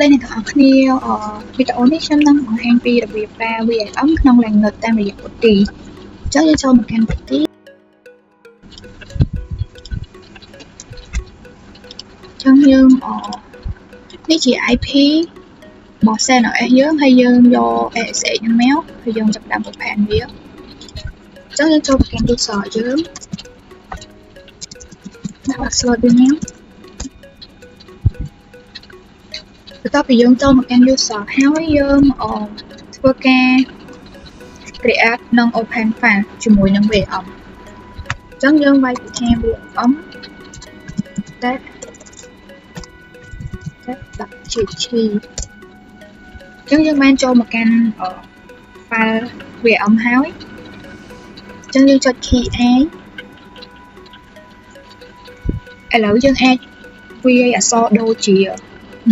Đây này các video videoនេះខ្ញុំនឹងបង្ហាញពីរបៀបប្រើ VIM ក្នុង Linux តាមរយៈពុទ្ទីចុះយើងចូលមកកាន់ពុទ្ទីចុះយើងនេះជា IP របស់ CentOS យើងហើយយើងយក SSH ហ្នឹងមកហើយយើងចាប់ដាក់ open វាចុះយើងចូលមកកាន់ user យើងដាក់ password វាមកបន្ទាប់ពីយើងចូលមកកាន់ user ហើយយើងធ្វើការ create និង open file ជាមួយនឹង VM អញ្ចឹងយើងវាយពីខាង VM test.gt អញ្ចឹងយើងបានចូលមកកាន់ file VM ហើយអញ្ចឹងយើងចុច key A ឥឡូវយើងអាចវាយអក្សរដូចជា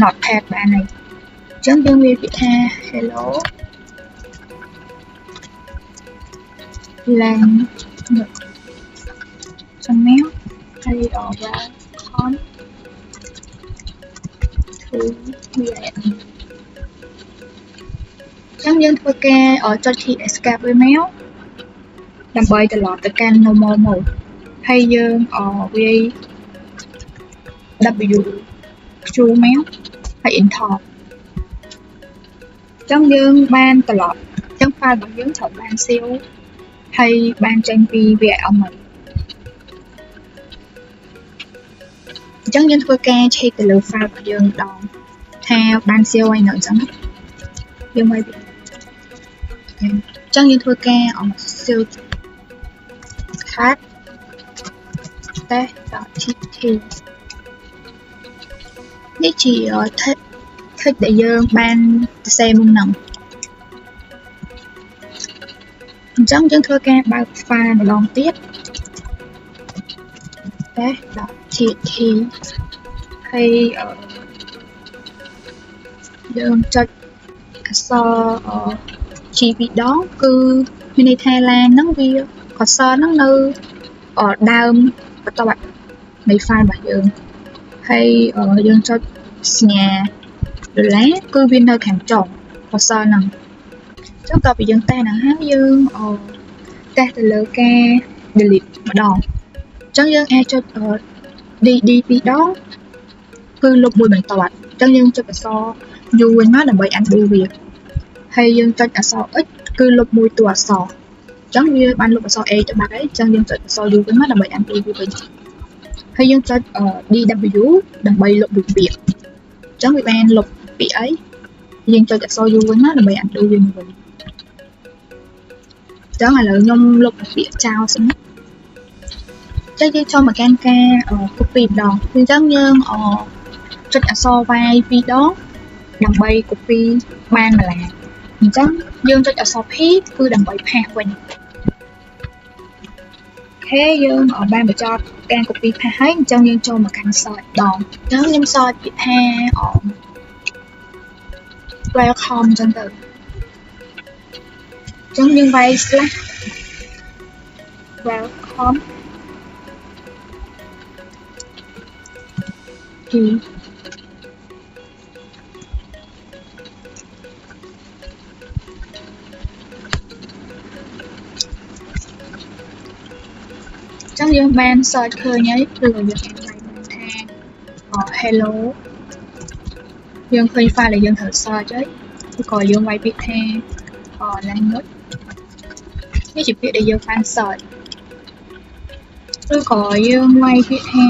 notepad បានហើយអញ្ចឹងយើងវាយពាក្យថា hello language ចំណាំហើយ welcome to VIM អញ្ចឹងយើងធ្វើការចុច key escape វាមកដើម្បីត្រឡប់ទៅកាន់ normal mode ហើយយើងវាយ WQ មកហើយ enter អញ្ចឹងយើងបានត្រឡប់អញ្ចឹង file របស់យើងត្រូវបាន save ហើយបានចេញពី VIM មកអញ្ចឹងយើងធ្វើការ check ទៅលើ file របស់យើងម្ដងថាបាន save ហើយនៅអញ្ចឹងយើងមកអញ្ចឹងយើងធ្វើការ save cat test.gt នេះជា text ដែលយើងបានសរសេរមុនហ្នឹងអញ្ចឹងយើងធ្វើការបើក file ម្ដងទៀត test.gt ហើយយើងចុចអក្សរ G ពីរដងគឺមានន័យថា line ហ្នឹងវាអក្សរហ្នឹងនៅដើមបន្ទាត់នៃ file របស់យើងហើយយើងចុចសញ្ញាដុល្លារគឺវានៅខាងចុងអក្សរហ្នឹងចុះតទៅយើងតេស្តហ្នឹងហើយយើងតេស្តទៅលើការ delete ម្ដងអញ្ចឹងយើងអាចចុច dd ពីរដងគឺលុបមួយបន្ទាត់អញ្ចឹងយើងចុចអក្សរ u វិញមកដើម្បី undo វាហើយយើងចុចអក្សរ x គឺលុបមួយតួអក្សរអញ្ចឹងវាបានលុបអក្សរ a ទៅបាត់ហើយអញ្ចឹងយើងចុចអក្សរ u វិញមកដើម្បី undo វាវិញហើយយើងចុច dw ដើម្បីលុបមួយពាក្យអញ្ចឹងវាបានលុបពាក្យអីយើងចុចអក្សរ u វិញមកដើម្បី undo វាវិញអញ្ចឹងឥឡូវខ្ញុំលុបពាក្យចោលសិនណាចឹងយើងចូលមកកាន់ការ copy ម្ដងអញ្ចឹងយើងចុចអក្សរ y ពីរដងដើម្បី copy បានម្ល៉េះអញ្ចឹងយើងចុចអក្សរ p គឺដើម្បី paste វិញអូខេយើងបានបញ្ចប់ការ copy paste ហើយអញ្ចឹងយើងចូលមកកាន់ search ម្ដងអញ្ចឹងខ្ញុំ search ពាក្យថា welcome អញ្ចឹងទៅអញ្ចឹងយើងវាយ slash welcome to chắc dương ban search khơi nhấy từ dương này tha hello dương khơi file là dương thử search ấy còn dương quay biết tha language cái chỉ biết để dương fan search tôi có dương quay biết tha